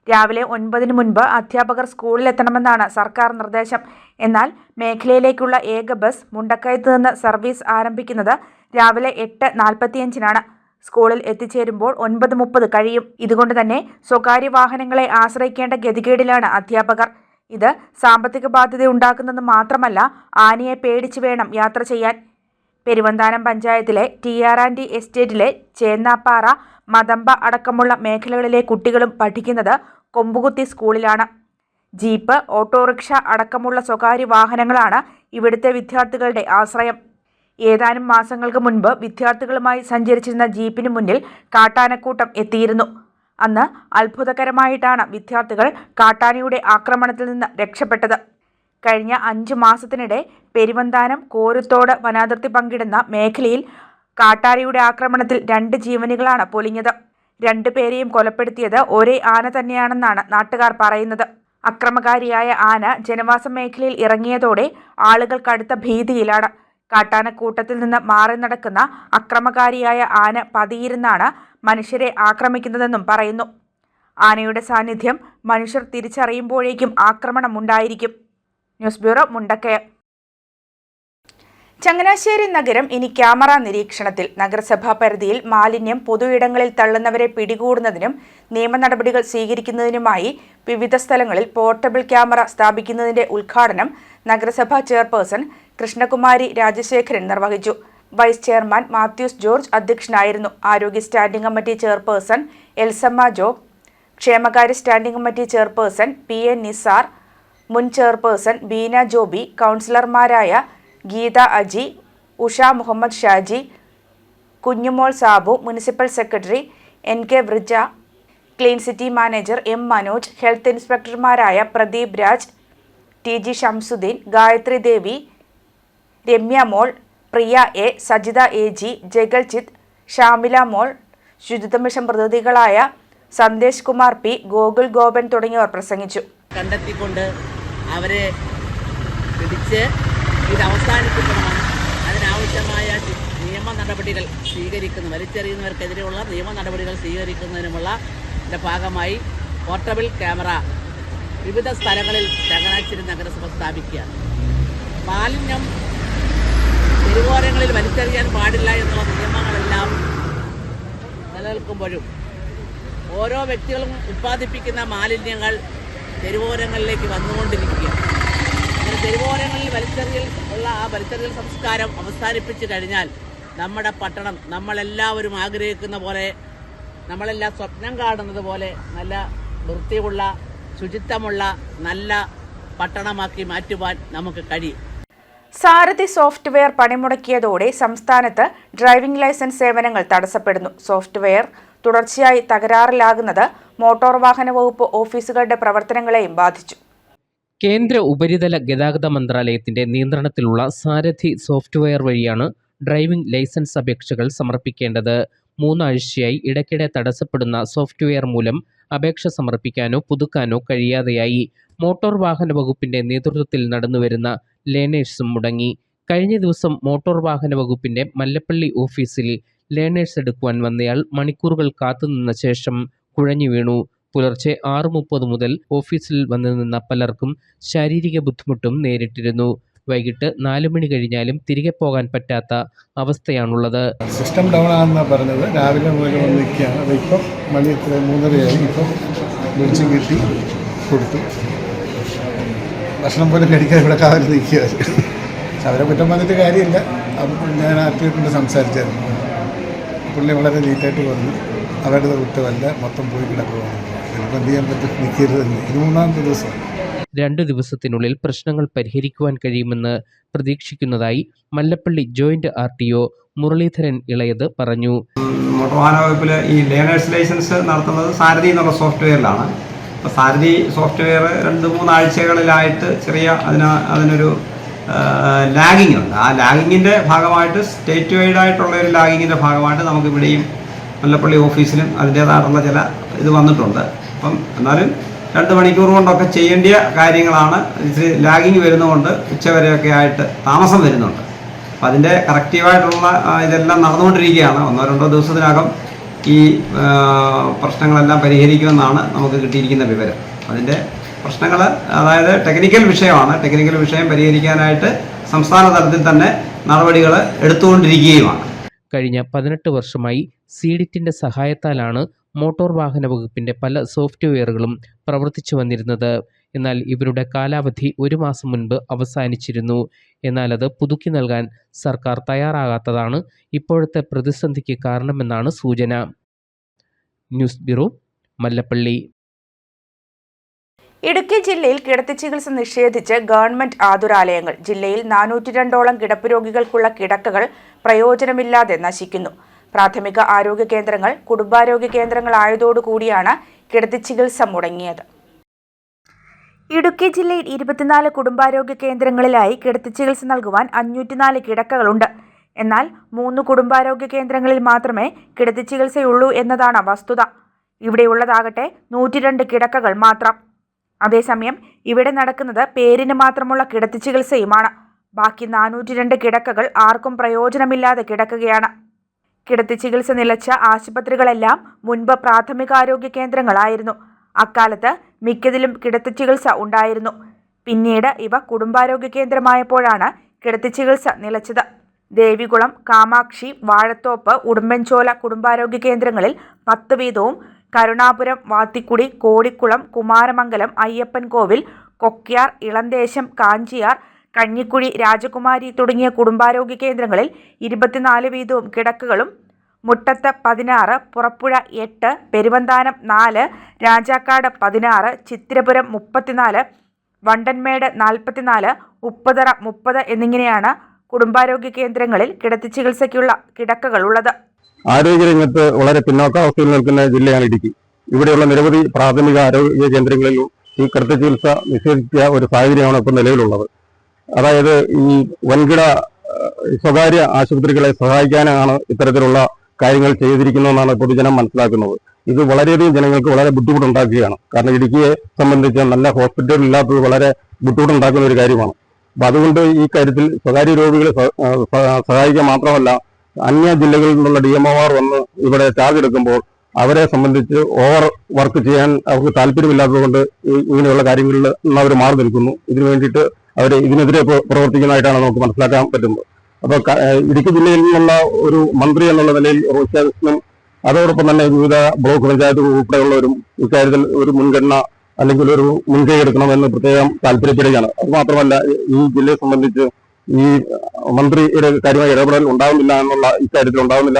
രാവിലെ 9 മുൻപ് അധ്യാപകർ സ്കൂളിലെത്തണമെന്നാണ് സർക്കാർ നിർദ്ദേശം. എന്നാൽ മേഖലയിലേക്കുള്ള ഏക ബസ് മുണ്ടക്കയത്ത് നിന്ന് സർവീസ് ആരംഭിക്കുന്നത് രാവിലെ 8:45 സ്കൂളിൽ എത്തിച്ചേരുമ്പോൾ 9:30 കഴിയും. ഇതുകൊണ്ട് തന്നെ സ്വകാര്യ വാഹനങ്ങളെ ആശ്രയിക്കേണ്ട ഗതികേടിലാണ് അധ്യാപകർ. ഇത് സാമ്പത്തിക ബാധ്യത ഉണ്ടാക്കുന്നത് മാത്രമല്ല, ആനയെ പേടിച്ചു വേണം യാത്ര ചെയ്യാൻ. പെരുവന്താനം പഞ്ചായത്തിലെ TR&D എസ്റ്റേറ്റിലെ ചേന്നാപ്പാറ, മതമ്പ അടക്കമുള്ള മേഖലകളിലെ കുട്ടികളും പഠിക്കുന്നത് കൊമ്പുകുത്തി സ്കൂളിലാണ്. ജീപ്പ്, ഓട്ടോറിക്ഷ അടക്കമുള്ള സ്വകാര്യ വാഹനങ്ങളാണ് ഇവിടുത്തെ വിദ്യാർത്ഥികളുടെ ആശ്രയം. ഏതാനും മാസങ്ങൾക്ക് മുൻപ് വിദ്യാർത്ഥികളുമായി സഞ്ചരിച്ചിരുന്ന ജീപ്പിന് മുന്നിൽ കാട്ടാനക്കൂട്ടം എത്തിയിരുന്നു. അന്ന് അത്ഭുതകരമായിട്ടാണ് വിദ്യാർത്ഥികൾ കാട്ടാനയുടെ ആക്രമണത്തിൽ നിന്ന് രക്ഷപ്പെട്ടത്. കഴിഞ്ഞ 5 മാസത്തിനിടെ പെരുവന്താനം കോരുത്തോട് വനാതിർത്തി പങ്കിടുന്ന മേഖലയിൽ കാട്ടാനയുടെ ആക്രമണത്തിൽ 2 ജീവനുകളാണ് പൊലിഞ്ഞത്. 2 പേരെയും കൊലപ്പെടുത്തിയത് ഒരേ ആന തന്നെയാണെന്നാണ് നാട്ടുകാർ പറയുന്നത്. അക്രമകാരിയായ ആന ജനവാസ മേഖലയിൽ ഇറങ്ങിയതോടെ ആളുകൾ കടുത്ത ഭീതിയിലാണ്. കാട്ടാനക്കൂട്ടത്തിൽ നിന്ന് മാറി നടക്കുന്ന അക്രമകാരിയായ ആന പതിയിരുന്നാണ് മനുഷ്യരെ ആക്രമിക്കുന്നതെന്നും പറയുന്നു. ആനയുടെ സാന്നിധ്യം മനുഷ്യർ തിരിച്ചറിയുമ്പോഴേക്കും ആക്രമണമുണ്ടായിരിക്കും. News bureau, Mundakkayam. ചങ്ങനാശ്ശേരി നഗരം ഇനി ക്യാമറ നിരീക്ഷണത്തിൽ. നഗരസഭാ പരിധിയിൽ മാലിന്യം പൊതുയിടങ്ങളിൽ തള്ളുന്നവരെ പിടികൂടുന്നതിനും നിയമ നടപടികൾ സ്വീകരിക്കുന്നതിനുമായി വിവിധ സ്ഥലങ്ങളിൽ പോർട്ടബിൾ ക്യാമറ സ്ഥാപിക്കുന്നതിന്റെ ഉദ്ഘാടനം നഗരസഭാ ചെയർപേഴ്സൺ കൃഷ്ണകുമാരി രാജശേഖരൻ നിർവഹിച്ചു. വൈസ് ചെയർമാൻ മാത്യൂസ് ജോർജ് അധ്യക്ഷനായിരുന്നു. ആരോഗ്യ standing committee chairperson Elsamma Job, ക്ഷേമകാര്യ standing committee chairperson PA Nizar, മുൻ ചെയർപേഴ്സൺ ബീന ജോബി, കൗൺസിലർമാരായ Geetha Aji, Usha Muhammad Shaji, Kunjumol Sabu, municipal secretary NK Vrija, clean city manager M Manoj, health ഇൻസ്പെക്ടർമാരായ Pradeep Raj, TG Shamsuddin, Gayathri Devi, Ramya Mol, Priya A, Sajitha AG, Jagaljith, Shamila Mol, ശുചിത്വ മിഷൻ പ്രതിനിധികളായ സന്ദേശ് കുമാർ P, ഗോകുൽ ഗോപൻ തുടങ്ങിയവർ പ്രസംഗിച്ചു. കണ്ടെത്തിക്കൊണ്ട് അവരെ പിടിച്ച് ഇത് അവസാനിപ്പിക്കണമെന്നും അതിനാവശ്യമായ നിയമ നടപടികൾ വലിച്ചെറിയുന്നവർക്കെതിരെയുള്ള നിയമ നടപടികൾ സ്വീകരിക്കുന്നതിനുമുള്ള ഭാഗമായി പോർട്ടബിൾ ക്യാമറ വിവിധ സ്ഥലങ്ങളിൽ ചങ്ങനാശ്ശേരി നഗരസഭ സ്ഥാപിക്കുകയാണ്. മാലിന്യം തെരുവോരങ്ങളിൽ വലിച്ചെറിയാൻ പാടില്ല എന്നുള്ള നിയമങ്ങളെല്ലാം നിലനിൽക്കുമ്പോഴും ഓരോ വ്യക്തികളും ഉത്പാദിപ്പിക്കുന്ന മാലിന്യങ്ങൾ തെരുവോരങ്ങളിലേക്ക് വന്നുകൊണ്ടിരിക്കുകയാണ്. അങ്ങനെ തെരുവോരങ്ങളിൽ വലിച്ചെറിയൽ സംസ്കാരം അവസാനിപ്പിച്ചു കഴിഞ്ഞാൽ നമ്മുടെ പട്ടണം നമ്മളെല്ലാവരും ആഗ്രഹിക്കുന്ന പോലെ, നമ്മളെല്ലാം സ്വപ്നം കാണുന്നത് പോലെ നല്ല വൃത്തിയുള്ള, ശുചിത്വമുള്ള നല്ല പട്ടണമാക്കി മാറ്റുവാൻ നമുക്ക് കഴിയും. സാരഥി സോഫ്റ്റ്വെയർ പണിമുടക്കിയതോടെ സംസ്ഥാനത്ത് ഡ്രൈവിംഗ് ലൈസൻസ് സേവനങ്ങൾ തടസ്സപ്പെടുന്നു. സോഫ്റ്റ്വെയർ തുടർച്ചയായി തകരാറിലാകുന്നത് മോട്ടോർ വാഹന വകുപ്പ് ഓഫീസുകളുടെ പ്രവർത്തനങ്ങളെയും ബാധിച്ചു. കേന്ദ്ര ഉപരിതല ഗതാഗത മന്ത്രാലയത്തിന്റെ നിയന്ത്രണത്തിലുള്ള സാരഥി സോഫ്റ്റ്വെയർ വഴിയാണ് ഡ്രൈവിംഗ് ലൈസൻസ് അപേക്ഷകൾ സമർപ്പിക്കേണ്ടത്. 3 ആഴ്ചയായി ഇടയ്ക്കിടെ തടസ്സപ്പെടുന്ന സോഫ്റ്റ്വെയർ മൂലം അപേക്ഷ സമർപ്പിക്കാനോ പുതുക്കാനോ കഴിയാതെയായി. മോട്ടോർ വാഹന വകുപ്പിന്റെ നേതൃത്വത്തിൽ നടന്നുവരുന്ന ലേണേഴ്സും മുടങ്ങി. കഴിഞ്ഞ ദിവസം മോട്ടോർ വാഹന വകുപ്പിന്റെ മല്ലപ്പള്ളി ഓഫീസിൽ ലേണേഴ്സ് എടുക്കുവാൻ വന്നയാൾ മണിക്കൂറുകൾ കാത്തുനിന്ന ശേഷം കുഴഞ്ഞു വീണു. പുലർച്ചെ 6:30 മുതൽ ഓഫീസിൽ വന്നു നിന്ന പലർക്കും ശാരീരിക ബുദ്ധിമുട്ടും നേരിട്ടിരുന്നു. വൈകിട്ട് 4 മണി കഴിഞ്ഞാലും തിരികെ പോകാൻ പറ്റാത്ത അവസ്ഥയാണുള്ളത്. സിസ്റ്റം ഡൗൺ ആണെന്നാണ് പറഞ്ഞത്. രാവിലെ മുതൽ വന്ന് നിൽക്കുകയാണ്. അതിപ്പം മണി 3:30 ഇപ്പം വിളിച്ച് കിട്ടി കൊടുത്തു. ഭക്ഷണം പോലും കഴിക്കാൻ ഇവിടെ കാവൽ നിൽക്കുക. അവരെ കുറ്റം പറഞ്ഞിട്ട് കാര്യമില്ല. അപ്പം ഞാൻ ആർട്ടിയോട് സംസാരിച്ചായിരുന്നു. പുള്ളി വളരെ നീറ്റായിട്ട് പറഞ്ഞു അവരുടെ കുറ്റമല്ല, മൊത്തം പോയി കിടക്കുകയാണ്. ചിലപ്പോൾ എന്ത് ചെയ്യാൻ പറ്റും, നിൽക്കരുതെന്ന്. ഇത് 3-ാമത്തെ ദിവസം. 2 ദിവസത്തിനുള്ളിൽ പ്രശ്നങ്ങൾ പരിഹരിക്കുവാൻ കഴിയുമെന്ന് പ്രതീക്ഷിക്കുന്നതായി മല്ലപ്പള്ളി ജോയിന്റ് RTO മുരളീധരൻ ഇളയത് പറഞ്ഞു. മോട്ടോർ വാഹന വകുപ്പിൽ ഈ ലേണേഴ്സ് ലൈസൻസ് നടത്തുന്നത് സാരഥി എന്നുള്ള സോഫ്റ്റ്വെയറിലാണ്. അപ്പോൾ സാരഥി സോഫ്റ്റ്വെയർ 2-3 ആഴ്ചകളിലായിട്ട് അതിനൊരു ലാഗിങ് ഉണ്ട്. ആ ലാഗിങ്ങിൻ്റെ ഭാഗമായിട്ട് സ്റ്റേറ്റ് വൈഡ് ആയിട്ടുള്ള ഒരു ലാഗിങ്ങിൻ്റെ ഭാഗമായിട്ട് നമുക്കിവിടെയും മല്ലപ്പള്ളി ഓഫീസിലും അതിൻ്റേതായിട്ടുള്ള ചില ഇത് വന്നിട്ടുണ്ട്. അപ്പം എന്നാലും 2 മണിക്കൂർ കൊണ്ടൊക്കെ ചെയ്യേണ്ട കാര്യങ്ങളാണ്. ലാഗിങ് വരുന്നതുകൊണ്ട് ഉച്ചവരെയൊക്കെ ആയിട്ട് താമസം വരുന്നുണ്ട്. അപ്പം അതിൻ്റെ കറക്റ്റീവായിട്ടുള്ള ഇതെല്ലാം നടന്നുകൊണ്ടിരിക്കുകയാണ്. 1-2 ദിവസത്തിനകം ഈ പ്രശ്നങ്ങളെല്ലാം പരിഹരിക്കുമെന്നാണ് നമുക്ക് കിട്ടിയിരിക്കുന്ന വിവരം. അതിൻ്റെ പ്രശ്നങ്ങൾ അതായത് ടെക്നിക്കൽ വിഷയമാണ്. ടെക്നിക്കൽ വിഷയം പരിഹരിക്കാനായിട്ട് സംസ്ഥാന തലത്തിൽ തന്നെ നടപടികൾ എടുത്തുകൊണ്ടിരിക്കുകയുമാണ്. കഴിഞ്ഞ 18 വർഷമായി സീഡിറ്റിന്റെ സഹായത്താലാണ് മോട്ടോർ വാഹന വകുപ്പിന്റെ പല സോഫ്റ്റ്വെയറുകളും പ്രവർത്തിച്ചു വന്നിരുന്നത്. എന്നാൽ ഇവരുടെ കാലാവധി 1 മാസം മുൻപ് അവസാനിച്ചിരുന്നു. എന്നാൽ അത് പുതുക്കി നൽകാൻ സർക്കാർ തയ്യാറാകാത്തതാണ് ഇപ്പോഴത്തെ പ്രതിസന്ധിക്ക് കാരണമെന്നാണ് സൂചന. News bureau, Mallappally. ഇടുക്കി ജില്ലയിൽ കിടത്തി ചികിത്സ നിഷേധിച്ച് ഗവൺമെന്റ് ആതുരാലയങ്ങൾ. ജില്ലയിൽ 402ഓളം കിടപ്പ് രോഗികൾക്കുള്ള കിടക്കകൾ പ്രയോജനമില്ലാതെ നശിക്കുന്നു. പ്രാഥമിക ആരോഗ്യ കേന്ദ്രങ്ങൾ കുടുംബാരോഗ്യ കേന്ദ്രങ്ങളായതോടുകൂടിയാണ് കിടത്തി ചികിത്സ മുടങ്ങിയത്. ഇടുക്കി ജില്ലയിൽ 24 കുടുംബാരോഗ്യ കേന്ദ്രങ്ങളിലായി കിടത്തി ചികിത്സ നൽകുവാൻ 504 കിടക്കകളുണ്ട്. എന്നാൽ 3 കുടുംബാരോഗ്യ കേന്ദ്രങ്ങളിൽ മാത്രമേ കിടത്തി ചികിത്സയുള്ളൂ എന്നതാണ് വസ്തുത. ഇവിടെയുള്ളതാകട്ടെ 102 കിടക്കകൾ മാത്രം. അതേസമയം ഇവിടെ നടക്കുന്നത് പേരിന് മാത്രമുള്ള കിടത്തി ചികിത്സയുമാണ്. ബാക്കി 402 കിടക്കകൾ ആർക്കും പ്രയോജനമില്ലാതെ കിടക്കുകയാണ്. കിടത്തി ചികിത്സ നിലച്ച ആശുപത്രികളെല്ലാം മുൻപ് പ്രാഥമികാരോഗ്യ കേന്ദ്രങ്ങളായിരുന്നു. അക്കാലത്ത് മിക്കതിലും കിടത്തി ചികിത്സ ഉണ്ടായിരുന്നു. പിന്നീട് ഇവ കുടുംബാരോഗ്യ കേന്ദ്രമായപ്പോഴാണ് കിടത്തി ചികിത്സ നിലച്ചത്. ദേവികുളം, കാമാക്ഷി, വാഴത്തോപ്പ്, ഉടുമ്പൻചോല കുടുംബാരോഗ്യ കേന്ദ്രങ്ങളിൽ 10 വീതവും കരുണാപുരം, വാത്തിക്കുടി, കോടിക്കുളം, കുമാരമംഗലം, അയ്യപ്പൻകോവിൽ, കൊക്യാർ, ഇളന്തേശം, കാഞ്ചിയാർ, കഞ്ഞിക്കുഴി, രാജകുമാരി തുടങ്ങിയ കുടുംബാരോഗ്യ കേന്ദ്രങ്ങളിൽ 24 വീതവും കിടക്കകളും മുട്ടത്ത് 16, പുറപ്പുഴ 8, പെരുവന്താനം 4, രാജാക്കാട് 16, ചിത്തിരപുരം 34, വണ്ടൻമേട് 44, ഉപ്പതറ 30 എന്നിങ്ങനെയാണ് കുടുംബാരോഗ്യ കേന്ദ്രങ്ങളിൽ കിടത്തി ചികിത്സയ്ക്കുള്ള കിടക്കകളുള്ളത്. ആരോഗ്യരംഗത്ത് വളരെ പിന്നോക്കാവസ്ഥയിൽ നിൽക്കുന്ന ജില്ലയാണ് ഇടുക്കി. ഇവിടെയുള്ള നിരവധി പ്രാഥമിക ആരോഗ്യ കേന്ദ്രങ്ങളിലും ഈ കിടത്തി ചികിത്സ നിഷേധിച്ച ഒരു സാഹചര്യമാണ് ഇപ്പോൾ നിലവിലുള്ളത്. അതായത് ഈ വൻകിട സ്വകാര്യ ആശുപത്രികളെ സഹായിക്കാനാണ് ഇത്തരത്തിലുള്ള കാര്യങ്ങൾ ചെയ്തിരിക്കുന്നതെന്നാണ് പൊതുജനം മനസ്സിലാക്കുന്നത്. ഇത് വളരെയധികം ജനങ്ങൾക്ക് വളരെ ബുദ്ധിമുട്ടുണ്ടാക്കുകയാണ്. കാരണം ഇടുക്കിയെ സംബന്ധിച്ച് നല്ല ഹോസ്പിറ്റൽ ഇല്ലാത്തത് വളരെ ബുദ്ധിമുട്ടുണ്ടാക്കുന്ന ഒരു കാര്യമാണ്. അപ്പം അതുകൊണ്ട് ഈ കാര്യത്തിൽ സ്വകാര്യ രോഗികളെ സഹായിക്കുക മാത്രമല്ല, അന്യ ജില്ലകളിൽ നിന്നുള്ള DMOമാർ വന്ന് ഇവിടെ ചാർജ് എടുക്കുമ്പോൾ അവരെ സംബന്ധിച്ച് ഓവർ വർക്ക് ചെയ്യാൻ അവർക്ക് താല്പര്യമില്ലാത്തതുകൊണ്ട് ഇങ്ങനെയുള്ള കാര്യങ്ങളിൽ നിന്ന് അവർ മാറി നിൽക്കുന്നു. ഇതിനു വേണ്ടിയിട്ട് അവർ ഇതിനെതിരെ പ്രവർത്തിക്കുന്നതായിട്ടാണ് നമുക്ക് മനസ്സിലാക്കാൻ പറ്റുന്നത്. അപ്പോൾ ഇടുക്കി ജില്ലയിൽ നിന്നുള്ള ഒരു മന്ത്രി എന്നുള്ള നിലയിൽ റോഷി അഗസ്റ്റിനും അതോടൊപ്പം തന്നെ വിവിധ ബ്ലോക്ക് പഞ്ചായത്ത് ഉൾപ്പെടെയുള്ളവരും ഇക്കാര്യത്തിൽ ഒരു മുൻഗണന അല്ലെങ്കിൽ ഒരു മുൻകൈ എടുക്കണമെന്ന് പ്രത്യേകം താല്പര്യപ്പെടുകയാണ്. അതുമാത്രമല്ല, ഈ ജില്ലയെ സംബന്ധിച്ച് ഈ മന്ത്രിയുടെ കാര്യമായ ഇടപെടൽ ഉണ്ടാകുന്നില്ല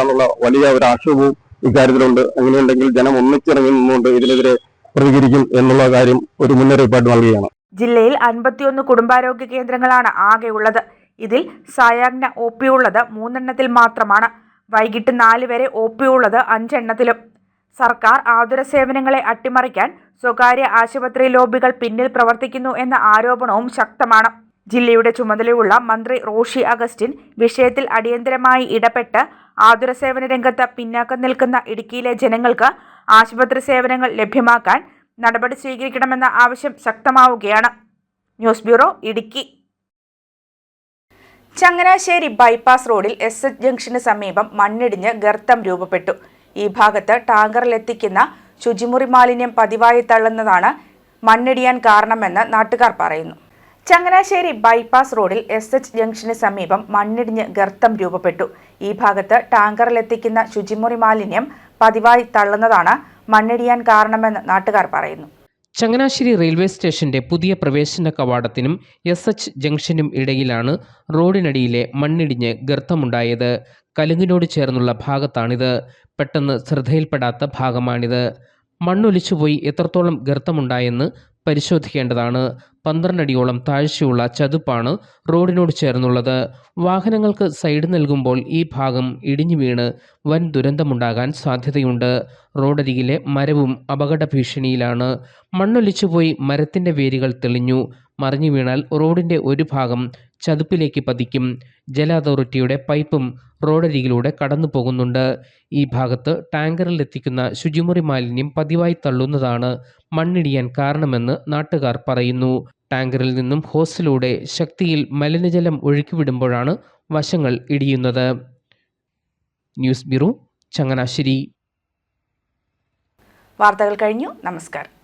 എന്നുള്ള വലിയ ഒരു ആക്ഷേപവും ഇക്കാര്യത്തിലുണ്ട്. അങ്ങനെയുണ്ടെങ്കിൽ ജനം ഒന്നിച്ചിറങ്ങി നിന്നുകൊണ്ട് ഇതിനെതിരെ പ്രതികരിക്കും എന്നുള്ള കാര്യം ഒരു മുന്നറിയിപ്പായിട്ട് നൽകുകയാണ്. ജില്ലയിൽ 51 കുടുംബാരോഗ്യ കേന്ദ്രങ്ങളാണ് ആകെയുള്ളത്. ഇതിൽ സായാഹ്ന OP ഉള്ളത് 3 എണ്ണത്തിൽ മാത്രമാണ്. വൈകിട്ട് 4 വരെ OP ഉള്ളത് 5 എണ്ണത്തിലും. സർക്കാർ ആതുര സേവനങ്ങളെ അട്ടിമറിക്കാൻ സ്വകാര്യ ആശുപത്രി ലോബികൾ പിന്നിൽ പ്രവർത്തിക്കുന്നു എന്ന ആരോപണവും ശക്തമാണ്. ജില്ലയുടെ ചുമതലയുള്ള മന്ത്രി റോഷി അഗസ്റ്റിൻ വിഷയത്തിൽ അടിയന്തരമായി ഇടപെട്ട് ആതുര സേവന രംഗത്ത് പിന്നാക്കം നിൽക്കുന്ന ഇടുക്കിയിലെ ജനങ്ങൾക്ക് ആശുപത്രി സേവനങ്ങൾ ലഭ്യമാക്കാൻ നടപടി സ്വീകരിക്കണമെന്ന ആവശ്യം ശക്തമാവുകയാണ്. News bureau, Idukki. Changanassery bypass റോഡിൽ SH ജംഗ്ഷന് സമീപം മണ്ണിടിഞ്ഞ് ഗർത്തം രൂപപ്പെട്ടു. ഈ ഭാഗത്ത് ടാങ്കറിലെത്തിക്കുന്ന ശുചിമുറി മാലിന്യം പതിവായി തള്ളുന്നതാണ് മണ്ണിടിയാൻ കാരണമെന്ന് നാട്ടുകാർ പറയുന്നു. ചങ്ങനാശ്ശേരി ബൈപ്പാസ് റോഡിൽ SH ജംഗ്ഷന് സമീപം മണ്ണിടിഞ്ഞ് ഗർത്തം രൂപപ്പെട്ടു. ഈ ഭാഗത്ത് ടാങ്കറിലെത്തിക്കുന്ന ശുചിമുറി മാലിന്യം പതിവായി തള്ളുന്നതാണ് മണ്ണിടിയാൻ കാരണമെന്ന് നാട്ടുകാർ പറയുന്നു. ചങ്ങനാശ്ശേരി റെയിൽവേ സ്റ്റേഷന്റെ പുതിയ പ്രവേശന കവാടത്തിനും SH ജംഗ്ഷനും ഇടയിലാണ് റോഡിനടിയിലെ മണ്ണിടിഞ്ഞ് ഗർത്തമുണ്ടായത്. കലുങ്കിനോട് ചേർന്നുള്ള ഭാഗത്താണിത്. പെട്ടെന്ന് ശ്രദ്ധയിൽപ്പെടാത്ത ഭാഗമാണിത്. മണ്ണൊലിച്ചുപോയി എത്രത്തോളം ഗർത്തമുണ്ടായെന്ന് പരിശോധിക്കേണ്ടതാണ്. 12 അടിയോളം താഴ്ചയുള്ള ചതുപ്പാണ് റോഡിനോട് ചേർന്നുള്ളത്. വാഹനങ്ങൾക്ക് സൈഡ് നൽകുമ്പോൾ ഈ ഭാഗം ഇടിഞ്ഞു വീണ് വൻ ദുരന്തമുണ്ടാകാൻ സാധ്യതയുണ്ട്. റോഡരികിലെ മരവും അപകട ഭീഷണിയിലാണ്. മണ്ണൊലിച്ചുപോയി മരത്തിൻ്റെ വേരുകൾ തെളിഞ്ഞു. മറിഞ്ഞു വീണാൽ റോഡിൻ്റെ ഒരു ഭാഗം ചതുപ്പിലേക്ക് പതിക്കും. ജല അതോറിറ്റിയുടെ പൈപ്പും റോഡരികിലൂടെ കടന്നു പോകുന്നുണ്ട്. ഈ ഭാഗത്ത് ടാങ്കറിലെത്തിക്കുന്ന ശുചിമുറി മാലിന്യം പതിവായി തള്ളുന്നതാണ് മണ്ണിടിയാൻ കാരണമെന്ന് നാട്ടുകാർ പറയുന്നു. ടാങ്കറിൽ നിന്നും ഹോസിലൂടെ ശക്തിയിൽ മലിനജലം ഒഴുക്കിവിടുമ്പോഴാണ് വശങ്ങൾ ഇടിയുന്നത്. News bureau, Changanassery. വാർത്തകൾ കഴിഞ്ഞു. നമസ്കാരം.